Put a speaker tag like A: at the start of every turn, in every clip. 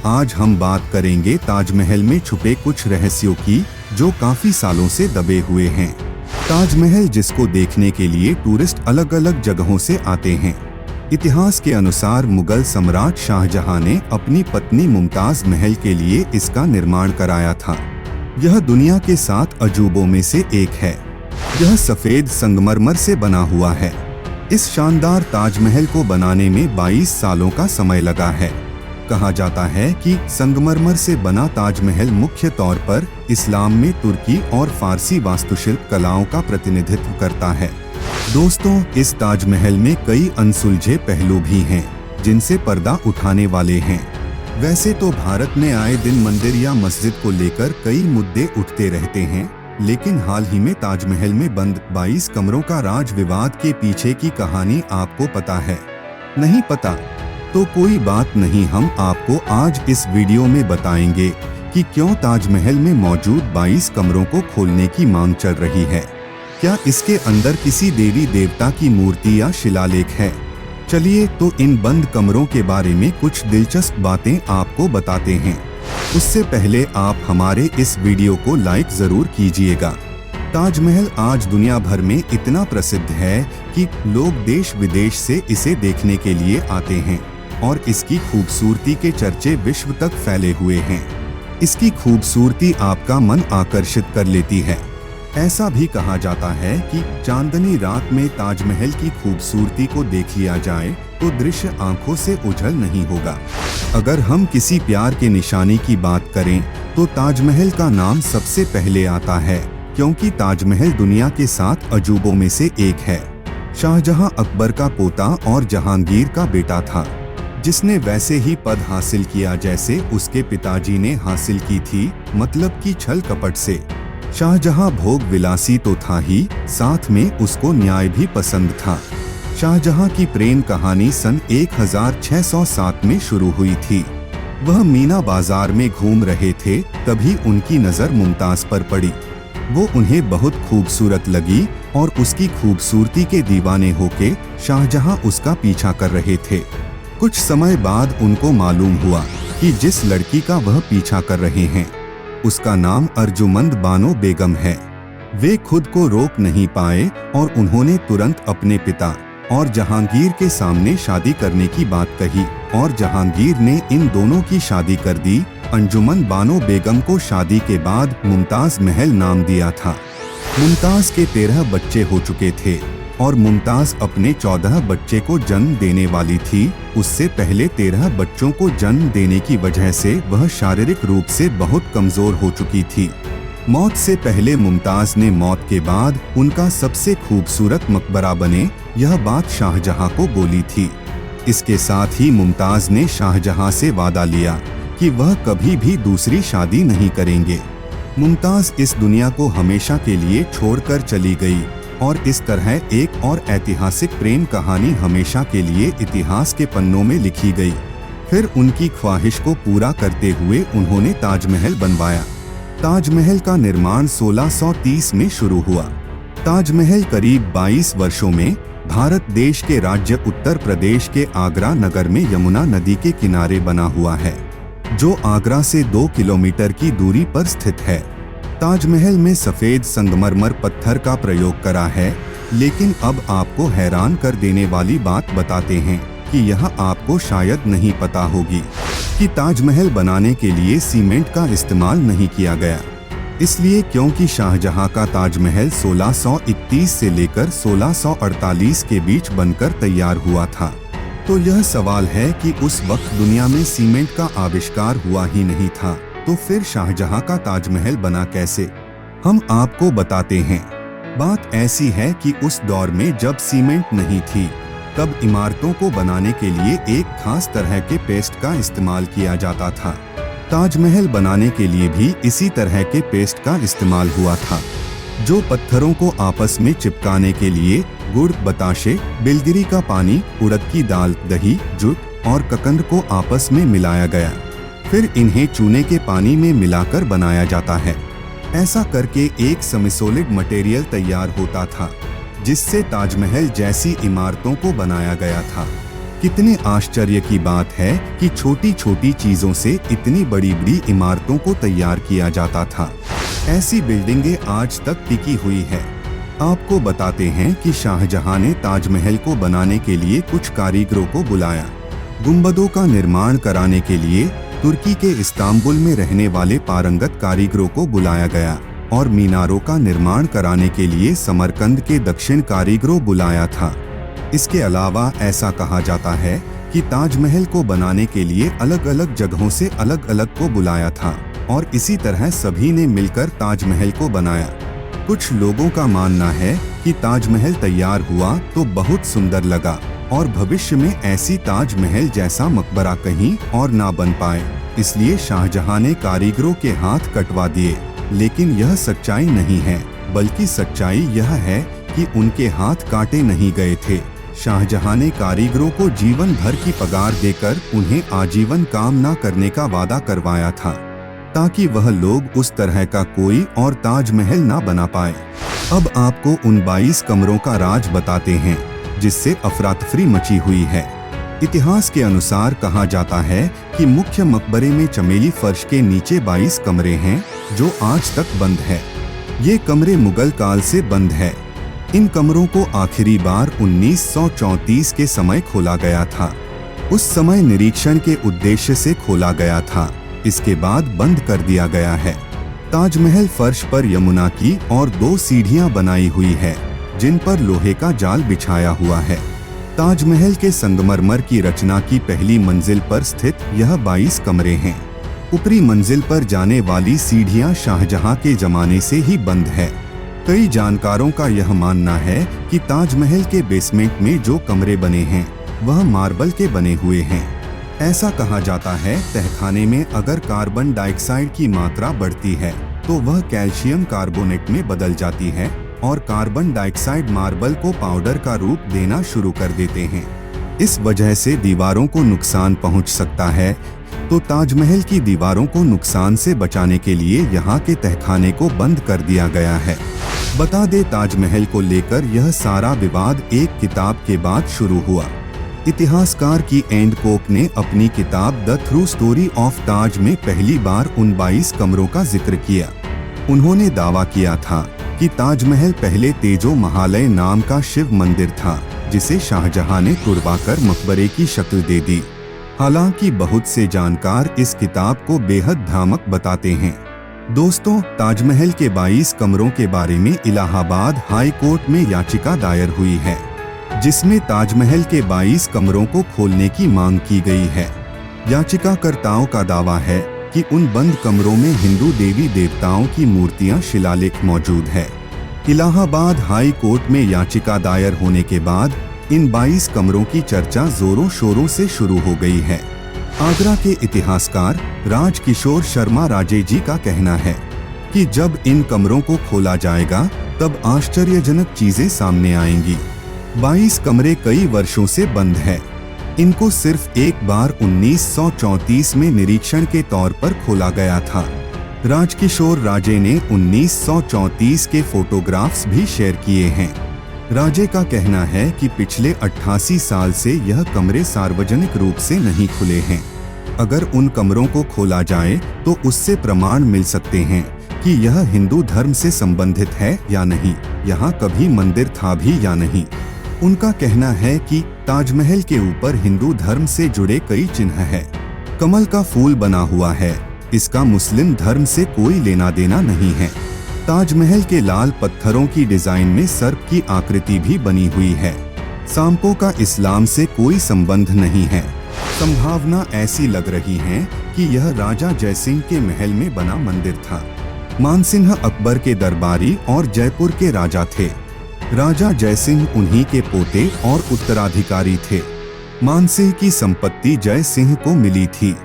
A: आज हम बात करेंगे ताजमहल में छुपे कुछ रहस्यों की, जो काफी सालों से दबे हुए हैं। ताजमहल, जिसको देखने के लिए टूरिस्ट अलग अलग जगहों से आते हैं। इतिहास के अनुसार मुगल सम्राट शाहजहां ने अपनी पत्नी मुमताज महल के लिए इसका निर्माण कराया था। यह दुनिया के 7 अजूबों में से एक है। यह सफेद संगमरमर से बना हुआ है। इस शानदार ताजमहल को बनाने में 22 सालों का समय लगा है। कहा जाता है कि संगमरमर से बना ताजमहल मुख्य तौर पर इस्लाम में तुर्की और फारसी वास्तुशिल्प कलाओं का प्रतिनिधित्व करता है। दोस्तों, इस ताजमहल में कई अनसुलझे पहलू भी हैं, जिनसे पर्दा उठाने वाले हैं। वैसे तो भारत में आए दिन मंदिर या मस्जिद को लेकर कई मुद्दे उठते रहते हैं, लेकिन हाल ही में ताजमहल में बंद 22 कमरों का राज विवाद के पीछे की कहानी आपको पता है? नहीं पता तो कोई बात नहीं, हम आपको आज इस वीडियो में बताएंगे कि क्यों ताजमहल में मौजूद 22 कमरों को खोलने की मांग चल रही है। क्या इसके अंदर किसी देवी देवता की मूर्ति या शिलालेख है? चलिए तो इन बंद कमरों के बारे में कुछ दिलचस्प बातें आपको बताते हैं। उससे पहले आप हमारे इस वीडियो को लाइक जरूर कीजिएगा। ताजमहल आज दुनिया भर में इतना प्रसिद्ध है कि लोग देश विदेश से इसे देखने के लिए आते हैं और इसकी खूबसूरती के चर्चे विश्व तक फैले हुए हैं। इसकी खूबसूरती आपका मन आकर्षित कर लेती है। ऐसा भी कहा जाता है कि चांदनी रात में ताजमहल की खूबसूरती को देख लिया जाए तो दृश्य आंखों से ओझल नहीं होगा। अगर हम किसी प्यार के निशानी की बात करें तो ताजमहल का नाम सबसे पहले आता है, क्योंकि ताजमहल दुनिया के 7 अजूबों में से एक है। शाहजहां अकबर का पोता और जहांगीर का बेटा था, जिसने वैसे ही पद हासिल किया जैसे उसके पिताजी ने हासिल की थी, मतलब कि छल कपट से। शाहजहां भोग विलासी तो था ही, साथ में उसको न्याय भी पसंद था। शाहजहां की प्रेम कहानी सन 1607 में शुरू हुई थी। वह मीना बाजार में घूम रहे थे, तभी उनकी नजर मुमताज पर पड़ी। वो उन्हें बहुत खूबसूरत लगी और उसकी खूबसूरती के दीवाने होके शाहजहां उसका पीछा कर रहे थे। कुछ समय बाद उनको मालूम हुआ कि जिस लड़की का वह पीछा कर रहे हैं उसका नाम अर्जुमंद बानो बेगम है। वे खुद को रोक नहीं पाए और उन्होंने तुरंत अपने पिता और जहांगीर के सामने शादी करने की बात कही और जहांगीर ने इन दोनों की शादी कर दी। अंजुमन बानो बेगम को शादी के बाद मुमताज महल नाम दिया था। मुमताज के 13 बच्चे हो चुके थे और मुमताज अपने 14 बच्चे को जन्म देने वाली थी। उससे पहले 13 बच्चों को जन्म देने की वजह से वह शारीरिक रूप से बहुत कमजोर हो चुकी थी। मौत से पहले मुमताज ने मौत के बाद उनका सबसे खूबसूरत मकबरा बने, यह बात शाहजहां को बोली थी। इसके साथ ही मुमताज ने शाहजहां से वादा लिया कि वह कभी भी दूसरी शादी नहीं करेंगे। मुमताज इस दुनिया को हमेशा के लिए छोड़कर चली गई और इस तरह एक और ऐतिहासिक प्रेम कहानी हमेशा के लिए इतिहास के पन्नों में लिखी गई। फिर उनकी ख्वाहिश को पूरा करते हुए उन्होंने ताजमहल बनवाया। ताजमहल का निर्माण 1630 में शुरू हुआ। ताजमहल करीब 22 वर्षों में भारत देश के राज्य उत्तर प्रदेश के आगरा नगर में यमुना नदी के किनारे बना हुआ है, जो आगरा से 2 किलोमीटर की दूरी पर स्थित है। ताजमहल में सफेद संगमरमर पत्थर का प्रयोग करा है, लेकिन अब आपको हैरान कर देने वाली बात बताते हैं कि यह आपको शायद नहीं पता होगी कि ताजमहल बनाने के लिए सीमेंट का इस्तेमाल नहीं किया गया। इसलिए क्योंकि शाहजहां का ताजमहल 1631 से लेकर 1648 के बीच बनकर तैयार हुआ था। तो यह सवाल है कि उस वक्त दुनिया में सीमेंट का आविष्कार हुआ ही नहीं था, तो फिर शाहजहां का ताजमहल बना कैसे? हम आपको बताते हैं। बात ऐसी है कि उस दौर में जब सीमेंट नहीं थी, तब इमारतों को बनाने के लिए एक खास तरह के पेस्ट का इस्तेमाल किया जाता था। ताजमहल बनाने के लिए भी इसी तरह के पेस्ट का इस्तेमाल हुआ था, जो पत्थरों को आपस में चिपकाने के लिए गुड़, बताशे, बिलगिरी का पानी, उड़द की दाल, दही, जूट और ककंद को आपस में मिलाया गया। फिर इन्हें चूने के पानी में मिलाकर बनाया जाता है। ऐसा करके एक सेमीसॉलिड मटेरियल तैयार होता था, जिससे ताजमहल जैसी इमारतों को बनाया गया था। कितने आश्चर्य की बात है कि छोटी छोटी चीजों से इतनी बड़ी बड़ी इमारतों को तैयार किया जाता था। ऐसी बिल्डिंगें आज तक टिकी हुई है। आपको बताते हैं कि शाहजहां ने ताजमहल को बनाने के लिए कुछ कारीगरों को बुलाया। गुंबदों का निर्माण कराने के लिए तुर्की के इस्तांबुल में रहने वाले पारंगत कारीगरों को बुलाया गया और मीनारों का निर्माण कराने के लिए समरकंद के दक्षिण कारीगरों बुलाया था। इसके अलावा ऐसा कहा जाता है कि ताजमहल को बनाने के लिए अलग अलग जगहों से अलग अलग को बुलाया था और इसी तरह सभी ने मिलकर ताजमहल को बनाया। कुछ लोगों का मानना है कि ताजमहल तैयार हुआ तो बहुत सुंदर लगा और भविष्य में ऐसी ताजमहल जैसा मकबरा कहीं और ना बन पाए, इसलिए शाहजहां ने कारीगरों के हाथ कटवा दिए। लेकिन यह सच्चाई नहीं है, बल्कि सच्चाई यह है कि उनके हाथ काटे नहीं गए थे। शाहजहां ने कारीगरों को जीवन भर की पगार देकर उन्हें आजीवन काम न करने का वादा करवाया था, ताकि वह लोग उस तरह का कोई और ताजमहल न बना पाए। अब आपको उन 22 कमरों का राज बताते हैं जिससे अफरा-तफरी मची हुई है। इतिहास के अनुसार कहा जाता है कि मुख्य मकबरे में चमेली फर्श के नीचे 22 कमरे हैं जो आज तक बंद है। ये कमरे मुगल काल से बंद है। इन कमरों को आखिरी बार 1934 के समय खोला गया था। उस समय निरीक्षण के उद्देश्य से खोला गया था, इसके बाद बंद कर दिया गया है। ताजमहल फर्श पर यमुना की और 2 सीढ़ियां बनाई हुई है जिन पर लोहे का जाल बिछाया हुआ है। ताजमहल के संगमरमर की रचना की पहली मंजिल पर स्थित यह 22 कमरे हैं। ऊपरी मंजिल पर जाने वाली सीढ़ियां शाहजहां के जमाने से ही बंद है। कई जानकारों का यह मानना है कि ताजमहल के बेसमेंट में जो कमरे बने हैं वह मार्बल के बने हुए हैं। ऐसा कहा जाता है तहखाने में अगर कार्बन डाइऑक्साइड की मात्रा बढ़ती है तो वह कैल्शियम कार्बोनेट में बदल जाती है और कार्बन डाइऑक्साइड मार्बल को पाउडर का रूप देना शुरू कर देते हैं। इस वजह से दीवारों को नुकसान पहुंच सकता है, तो ताजमहल की दीवारों को नुकसान से बचाने के लिए यहाँ के तहखाने को बंद कर दिया गया है। बता दे ताजमहल को लेकर यह सारा विवाद एक किताब के बाद शुरू हुआ। इतिहासकार की एंड कोक ने अपनी किताब द ट्रू स्टोरी ऑफ ताज में पहली बार उन 22 कमरों का जिक्र किया। उन्होंने दावा किया था कि ताजमहल पहले तेजो महालय नाम का शिव मंदिर था जिसे शाहजहां ने तुड़वाकर मकबरे की शक्ल दे दी। हालांकि बहुत से जानकार इस किताब को बेहद भ्रामक बताते हैं। दोस्तों, ताजमहल के 22 कमरों के बारे में इलाहाबाद हाई कोर्ट में याचिका दायर हुई है जिसमें ताजमहल के 22 कमरों को खोलने की मांग की गई है। याचिकाकर्ताओं का दावा है कि उन बंद कमरों में हिंदू देवी देवताओं की मूर्तियां शिलालेख मौजूद है। इलाहाबाद हाई कोर्ट में याचिका दायर होने के बाद इन 22 कमरों की चर्चा जोरों शोरों से शुरू हो गई है। आगरा के इतिहासकार राजकिशोर शर्मा राजे जी का कहना है कि जब इन कमरों को खोला जाएगा तब आश्चर्यजनक चीजें सामने आएंगी। 22 कमरे कई वर्षों से बंद है। इनको सिर्फ एक बार 1934 में निरीक्षण के तौर पर खोला गया था। राजकिशोर राजे ने 1934 के फोटोग्राफ्स भी शेयर किए हैं। राजे का कहना है कि पिछले 88 साल से यह कमरे सार्वजनिक रूप से नहीं खुले हैं। अगर उन कमरों को खोला जाए तो उससे प्रमाण मिल सकते हैं कि यह हिंदू धर्म से संबंधित है या नहीं, यहाँ कभी मंदिर था भी या नहीं। उनका कहना है कि ताजमहल के ऊपर हिंदू धर्म से जुड़े कई चिन्ह है। कमल का फूल बना हुआ है, इसका मुस्लिम धर्म से कोई लेना देना नहीं है। ताजमहल के लाल पत्थरों की डिजाइन में सर्प की आकृति भी बनी हुई है। सांपों का इस्लाम से कोई संबंध नहीं है। संभावना ऐसी लग रही है कि यह राजा जयसिंह के महल में बना मंदिर था। मानसिंह अकबर के दरबारी और जयपुर के राजा थे। राजा जयसिंह उन्हीं के पोते और उत्तराधिकारी थे। मानसिंह की संपत्ति जय सिंह को मिली थी।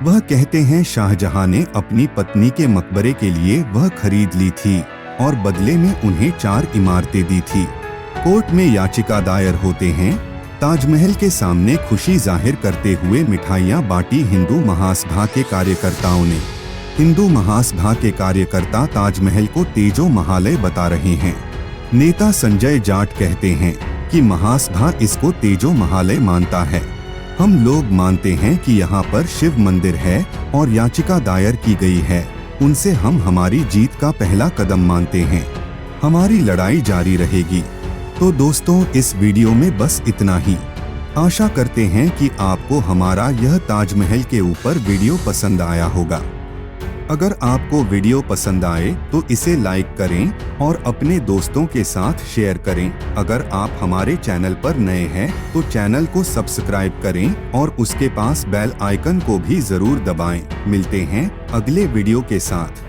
A: वह कहते हैं शाहजहां ने अपनी पत्नी के मकबरे के लिए वह खरीद ली थी और बदले में उन्हें 4 इमारतें दी थी। कोर्ट में याचिका दायर होते हैं। ताजमहल के सामने खुशी जाहिर करते हुए मिठाइयां बांटी हिंदू महासभा के कार्यकर्ताओं ने। हिंदू महासभा के कार्यकर्ता ताजमहल को तेजो महालय बता रहे हैं। नेता संजय जाट कहते हैं कि महासभा इसको तेजो महालय मानता है। हम लोग मानते हैं कि यहाँ पर शिव मंदिर है और याचिका दायर की गई है। उनसे हम हमारी जीत का पहला कदम मानते हैं। हमारी लड़ाई जारी रहेगी। तो दोस्तों, इस वीडियो में बस इतना ही। आशा करते हैं कि आपको हमारा यह ताजमहल के ऊपर वीडियो पसंद आया होगा। अगर आपको वीडियो पसंद आए तो इसे लाइक करें और अपने दोस्तों के साथ शेयर करें। अगर आप हमारे चैनल पर नए हैं तो चैनल को सब्सक्राइब करें और उसके पास बेल आइकन को भी जरूर दबाएं। मिलते हैं अगले वीडियो के साथ।